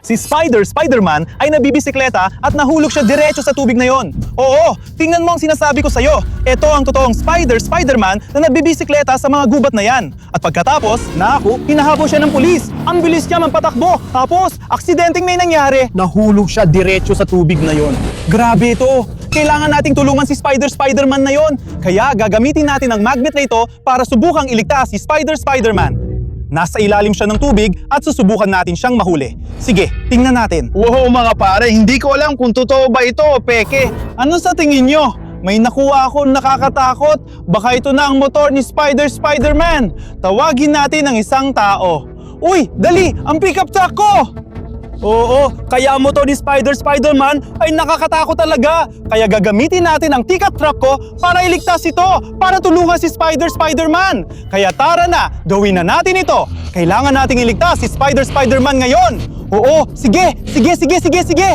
Si Spider-Man ay nabibisikleta at nahulog siya diretso sa tubig na yon. Oo, tingnan mo ang sinasabi ko sa'yo. Ito ang totoong Spider-Man na nabibisikleta sa mga gubat na yan. At pagkatapos, hinahabol siya ng pulis. Ang bilis niya patakbo. Tapos, aksidenteng may nangyari. Nahulog siya diretso sa tubig na yon. Grabe ito. Kailangan nating tulungan si Spider-Man na yon. Kaya gagamitin natin ang magnet na ito para subukang iligtas si Spider-Man. Nasa ilalim siya ng tubig at susubukan natin siyang mahuli. Sige, tingnan natin. Wow mga pare, hindi ko alam kung totoo ba ito o peke. Ano sa tingin nyo? May nakuha ako nakakatakot. Baka ito na ang motor ni Spider-Man. Tawagin natin ang isang tao. Uy, dali! Ang pickup truck ko! Oo, kaya ang motor ni Spider-Man ay nakakatakot talaga. Kaya gagamitin natin ang pickup truck ko para iligtas ito, para tulungan si Spider-Man. Kaya tara na, gawin na natin ito. Kailangan nating iligtas si Spider-Man ngayon. Oo, sige.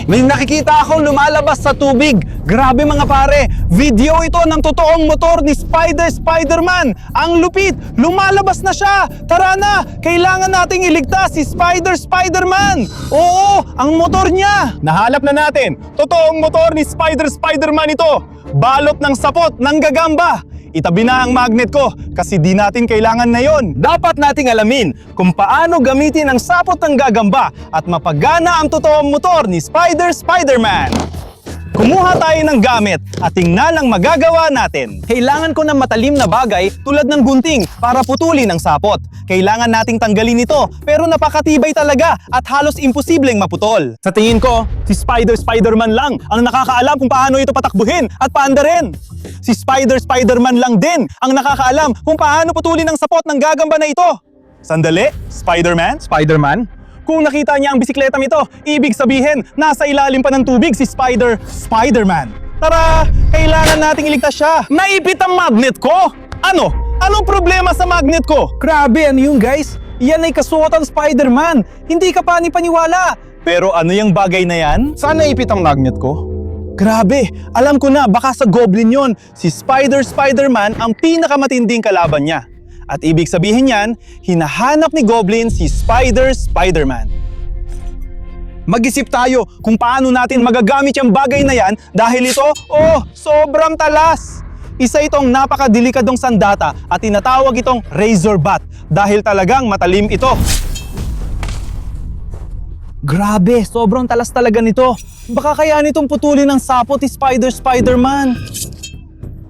May nakikita akong lumalabas sa tubig. Grabe mga pare, video ito ng totoong motor ni Spider-Man. Ang lupit, lumalabas na siya. Tara na, kailangan nating iligtas si Spider-Man. Oo, ang motor niya. Nahanap na natin, totoong motor ni Spider-Man ito. Balot ng sapot ng gagamba. Itabi na ang magnet ko kasi di natin kailangan na yon. Dapat nating alamin kung paano gamitin ang sapot ng gagamba at mapagana ang totoong motor ni Spider-Man. Kumuha tayo ng gamit at tingnan ang magagawa natin. Kailangan ko ng matalim na bagay tulad ng gunting para putulin ang sapot. Kailangan nating tanggalin ito pero napakatibay talaga at halos imposibleng maputol. Sa tingin ko, si Spider-Man lang ang nakakaalam kung paano ito patakbuhin at paandarin. Si Spider-Man lang din ang nakakaalam kung paano putulin ang sapot ng gagamba na ito. Sandali, Spider-Man? Kung nakita niya ang bisikletang ito, ibig sabihin, nasa ilalim pa ng tubig si Spider-Man. Tara, kailangan nating iligtas siya. Naipit ang magnet ko! Ano? Anong problema sa magnet ko? Grabe, ano yun guys? Yan ay kasuotan Spider-Man. Hindi ka pa paniwala. Pero ano yung bagay na yan? Saan naipit ang magnet ko? Grabe, alam ko na, baka sa Goblin yon. Si Spider-Man ang pinakamatinding kalaban niya. At ibig sabihin niyan, hinahanap ni Goblin si Spider-Man. Mag-isip tayo kung paano natin magagamit yung bagay na yan dahil ito, sobrang talas. Isa itong napakadelikadong sandata at tinatawag itong razor bat dahil talagang matalim ito. Grabe, sobrang talas talaga nito. Baka kaya nitong putulin ng sapot ni Spider-Man.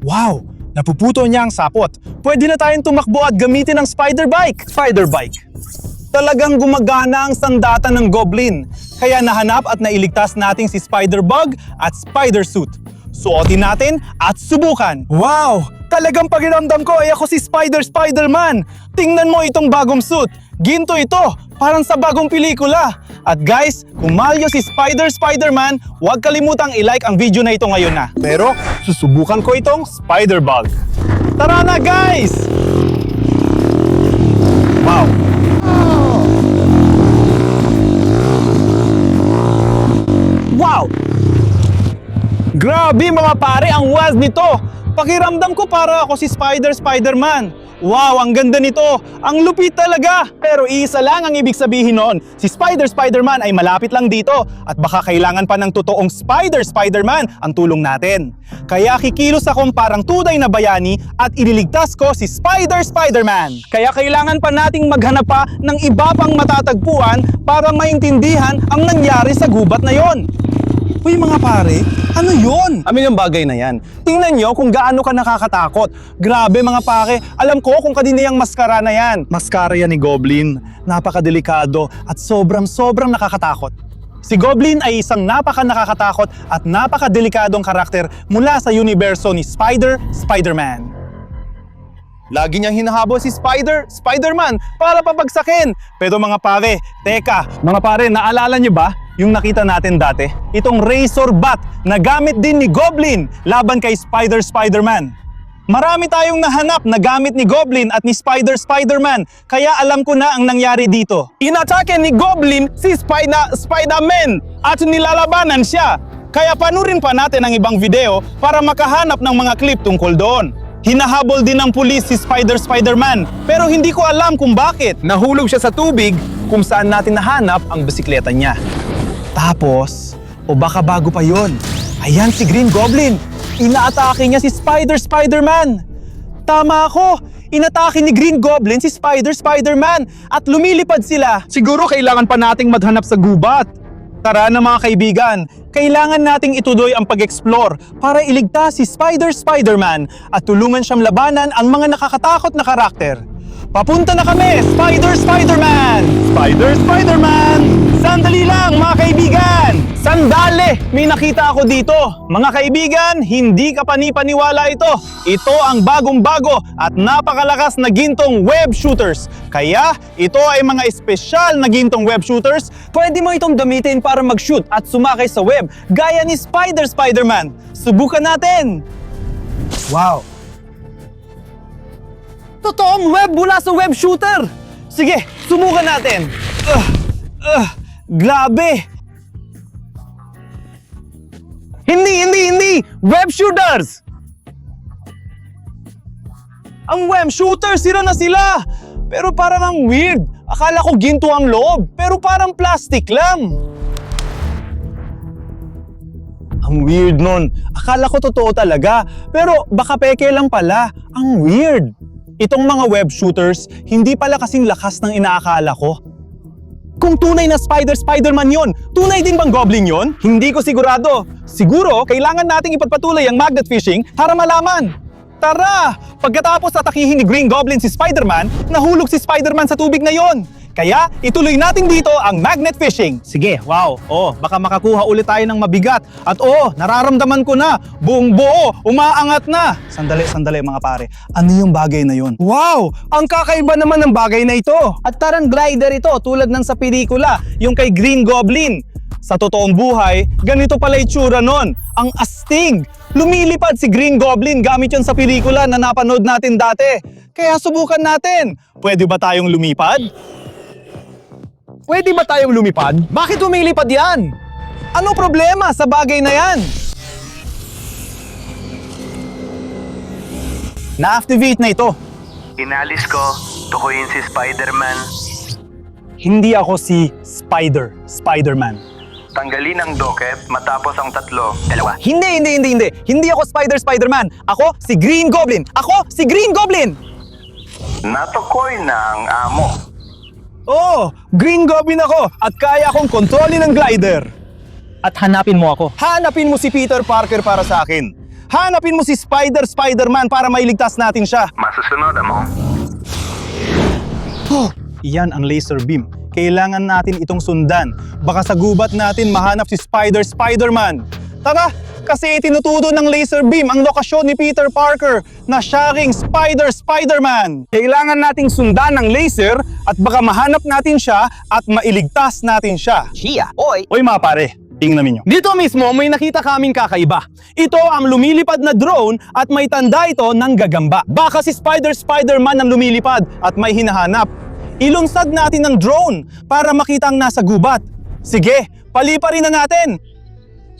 Wow! Napuputo niya ang sapot. Pwede na tayong tumakbo at gamitin ang Spider-Bike. Talagang gumagana ang sandata ng Goblin. Kaya nahanap at nailigtas natin si Spider-Bug at Spider-Suit. Suotin natin at subukan. Wow! Talagang pakiramdam ko ay ako si Spider-Man. Tingnan mo itong bagong suit. Ginto ito, parang sa bagong pelikula. At guys, kung mahal nyo si Spider-Man, huwag kalimutang i-like ang video na ito ngayon na. Pero, susubukan ko itong Spider-Bug. Tara na guys! Wow! Wow! Grabe mga pare, ang was nito! Pakiramdam ko para ako si Spider-Man. Wow, ang ganda nito! Ang lupit talaga! Pero isa lang ang ibig sabihin noon. Si Spider-Man ay malapit lang dito at baka kailangan pa ng totoong Spider-Man ang tulong natin. Kaya kikilos akong parang tunay na bayani at ililigtas ko si Spider-Man. Kaya kailangan pa nating maghanap pa ng iba pang matatagpuan para maintindihan ang nangyari sa gubat na yon. Uy mga pare, ano yun? Amin yung bagay na yan. Tingnan nyo kung gaano ka nakakatakot. Grabe mga pare, alam ko kung kanina yung maskara na yan. Maskara yan ni Goblin. Napakadelikado at sobrang nakakatakot. Si Goblin ay isang nakakatakot at napakadelikadong karakter mula sa universo ni Spider-Man. Lagi niyang hinahabol si Spider-Man para papagsakin. Pero mga pare, teka, mga pare, naalala niyo ba yung nakita natin dati? Itong razor bat na gamit din ni Goblin laban kay Spider-Man. Marami tayong nahanap na gamit ni Goblin at ni Spider-Man, kaya alam ko na ang nangyari dito. Inatake ni Goblin si Spider-Man at nilalabanan siya. Kaya panurin pa natin ang ibang video para makahanap ng mga clip tungkol doon. Hinahabol din ng pulis si Spider-Man pero hindi ko alam kung bakit. Nahulog siya sa tubig kung saan natin nahanap ang bisikleta niya. Tapos, o baka bago pa yon. Ayan si Green Goblin. Inaatake niya si Spider-Man. Tama ako. Inatake ni Green Goblin si Spider-Man at lumilipad sila. Siguro kailangan pa nating maghanap sa gubat. Tara na mga kaibigan, kailangan nating ituloy ang pag-explore para iligtas si Spider-Man at tulungan siyang labanan ang mga nakakatakot na karakter. Papunta na kami, Spider-Man! Spider-Man! Sandali lang mga kaibigan! Sandali! May nakita ako dito. Mga kaibigan, hindi ka panipaniwala ito. Ito ang bagong-bago at napakalakas na gintong web shooters. Kaya ito ay mga espesyal na gintong web shooters. Pwede mo itong gamitin para mag-shoot at sumakay sa web gaya ni Spider-Man. Subukan natin! Wow! Totoong web mula sa web shooter! Sige, subukan natin! Grabe! Hindi! Web shooters! Ang web shooters, sira na sila! Pero parang ang weird. Akala ko ginto ang loob, pero parang plastic lang. Ang weird nun. Akala ko totoo talaga, pero baka peke lang pala. Ang weird. Itong mga web shooters, hindi pala kasing lakas ng inaakala ko. Kung tunay na Spider-Man yon, tunay din bang Goblin yon? Hindi ko sigurado. Siguro, kailangan nating ipagpatuloy ang magnet fishing para malaman. Tara! Pagkatapos atakihin ni Green Goblin si Spider-Man, nahulog si Spider-Man sa tubig na yon. Kaya, ituloy natin dito ang magnet fishing. Sige, wow. Baka makakuha ulit tayo ng mabigat. At nararamdaman ko na, buong buo, umaangat na. Sandali mga pare. Ano yung bagay na yon? Wow! Ang kakaiba naman ng bagay na ito. At parang glider ito, tulad ng sa pelikula, yung kay Green Goblin. Sa totoong buhay, ganito pala itsura nun. Ang astig! Lumilipad si Green Goblin gamit yun sa pelikula na napanood natin dati. Kaya subukan natin. Pwede ba tayong lumipad? Pwede ba tayong lumipad? Bakit lumilipad yan? Ano problema sa bagay na yan? Na-activate na ito. Inalis ko, tukuyin si Spider-Man. Hindi ako si Spider-Man. Tanggalin ang docket matapos ang dalawa. Hindi. Hindi ako Spider-Man. Ako si Green Goblin. Natukoy na ang amo. Green Goblin ako at kaya akong kontrolin ng glider. At hanapin mo ako. Hanapin mo si Peter Parker para sa akin. Hanapin mo si Spider-Man para mailigtas natin siya. Masusunod mo. Iyan ang laser beam. Kailangan natin itong sundan. Baka sa gubat natin mahanap si Spider-Man. Tara, kasi itinuturo ng laser beam ang lokasyon ni Peter Parker na siya ring Spider-Man. Kailangan nating sundan ng laser at baka mahanap natin siya at mailigtas natin siya. Oy mga pare, tingnan ninyo. Dito mismo may nakita kaming kakaiba. Ito ang lumilipad na drone at may tanda ito ng gagamba. Baka si Spider-Man ang lumilipad at may hinahanap. Ilunsad natin ng drone para makita ang nasa gubat. Sige, paliparin na natin.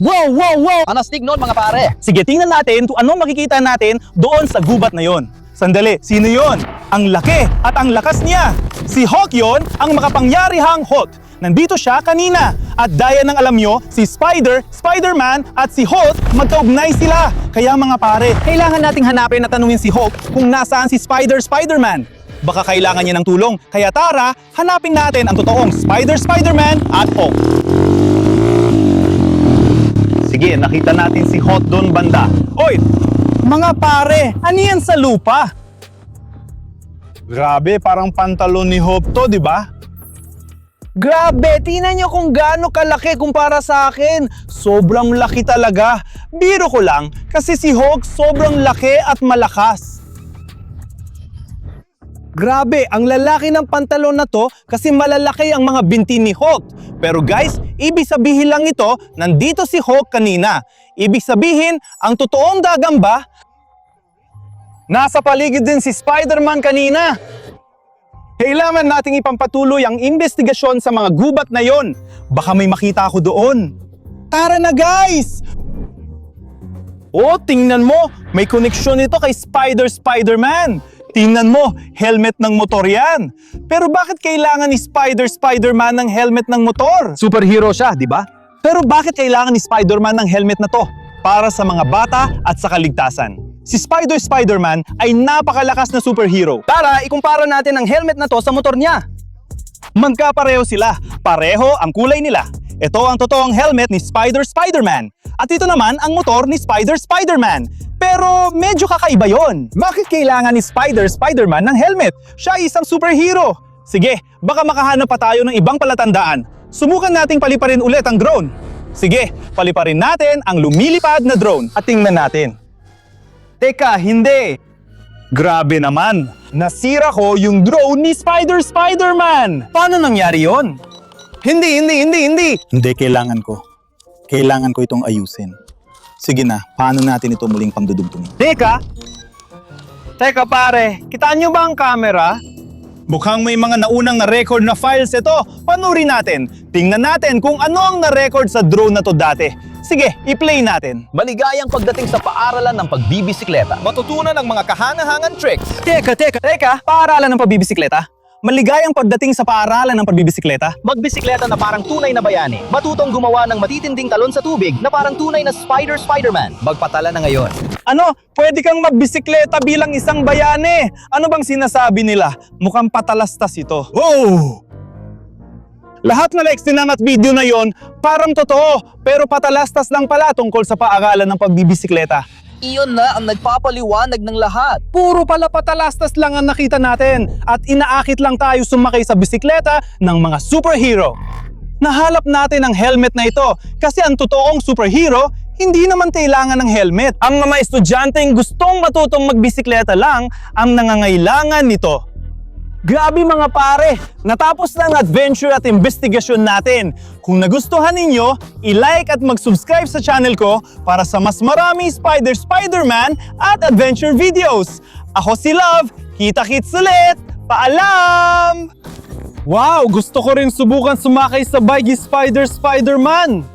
Wow! Anastig nun mga pare. Sige, tingnan natin kung ano makikita natin doon sa gubat na yon. Sandali, sino yon? Ang laki at ang lakas niya. Si Hulk yon, ang makapangyarihang Hulk. Nandito siya kanina. At daya ng alam nyo, si Spider-Man at si Hulk magkaugnay sila. Kaya mga pare, kailangan nating hanapin at tanungin si Hulk kung nasaan si Spider-Man. Baka kailangan niya ng tulong. Kaya tara, hanapin natin ang totoong Spider-Man at Hulk. Sige, nakita natin si Hulk doon banda. Oy! Mga pare, ano yan sa lupa? Grabe, parang pantalon ni Hulk to, di ba? Grabe, tingnan nyo kung gaano kalaki kumpara sa akin. Sobrang laki talaga. Biro ko lang, kasi si Hulk sobrang laki at malakas. Grabe, ang lalaki ng pantalon na to kasi malalaki ang mga binti ni Hulk. Pero guys, ibig sabihin lang ito, nandito si Hulk kanina. Ibig sabihin, ang totoong gagamba, nasa paligid din si Spider-Man kanina. Kailangan nating ipampatuloy ang investigasyon sa mga gubat na yon. Baka may makita ako doon. Tara na guys! Tingnan mo, may koneksyon ito kay Spider-Man. Tingnan mo, helmet ng motor yan. Pero bakit kailangan ni Spider-Man ng helmet ng motor? Superhero siya, di ba? Pero bakit kailangan ni Spider-Man ng helmet na to? Para sa mga bata at sa kaligtasan. Si Spider-Man ay napakalakas na superhero. Tara, ikumpara natin ang helmet na to sa motor niya. Magkapareho sila. Pareho ang kulay nila. Ito ang totoong helmet ni Spider-Man. At ito naman ang motor ni Spider-Man. Pero medyo kakaiba yon. Bakit kailangan ni Spider-Man ng helmet? Siya ay isang superhero. Sige, baka makahanap pa tayo ng ibang palatandaan. Subukan nating paliparin ulit ang drone. Sige, paliparin natin ang lumilipad na drone. At tingnan natin. Teka, hindi. Grabe naman. Nasira ko yung drone ni Spider-Man. Paano nangyari yon? Hindi. Hindi, kailangan ko. Kailangan ko itong ayusin. Sige na, paano natin ito muling pangdudugtungin? Teka pare, kitaan nyo ba ang camera? Mukhang may mga naunang na-record na files ito. Panurin natin. Tingnan natin kung ano ang na-record sa drone na to dati. Sige, i-play natin. Maligayang pagdating sa paaralan ng pagbibisikleta. Matutunan ang mga kahanga-hangang tricks. Teka, paaralan ng pagbibisikleta? Maligayang pagdating sa paaralan ng pagbibisikleta? Magbisikleta na parang tunay na bayani. Matutong gumawa ng matitinding talon sa tubig na parang tunay na Spider-Man. Magpatala na ngayon. Ano? Pwede kang magbisikleta bilang isang bayani. Ano bang sinasabi nila? Mukhang patalastas ito. Wow! Lahat na likes din at video na yon, parang totoo, pero patalastas lang pala tungkol sa paaralan ng pagbibisikleta. Iyon na ang nagpapaliwanag ng lahat. Puro pala patalastas lang ang nakita natin at inaakit lang tayo sumakay sa bisikleta ng mga superhero. Nahalap natin ang helmet na ito kasi ang totoong superhero hindi naman kailangan ng helmet. Ang mga estudyanteng gustong matutong magbisikleta lang ang nangangailangan nito. Grabe mga pare! Natapos na ang adventure at investigasyon natin. Kung nagustuhan ninyo, i-like at mag-subscribe sa channel ko para sa mas marami Spider-Man at adventure videos. Ako si Love, kita-kits ulit! Paalam! Wow! Gusto ko rin subukan sumakay sa bike ni Spider-Man!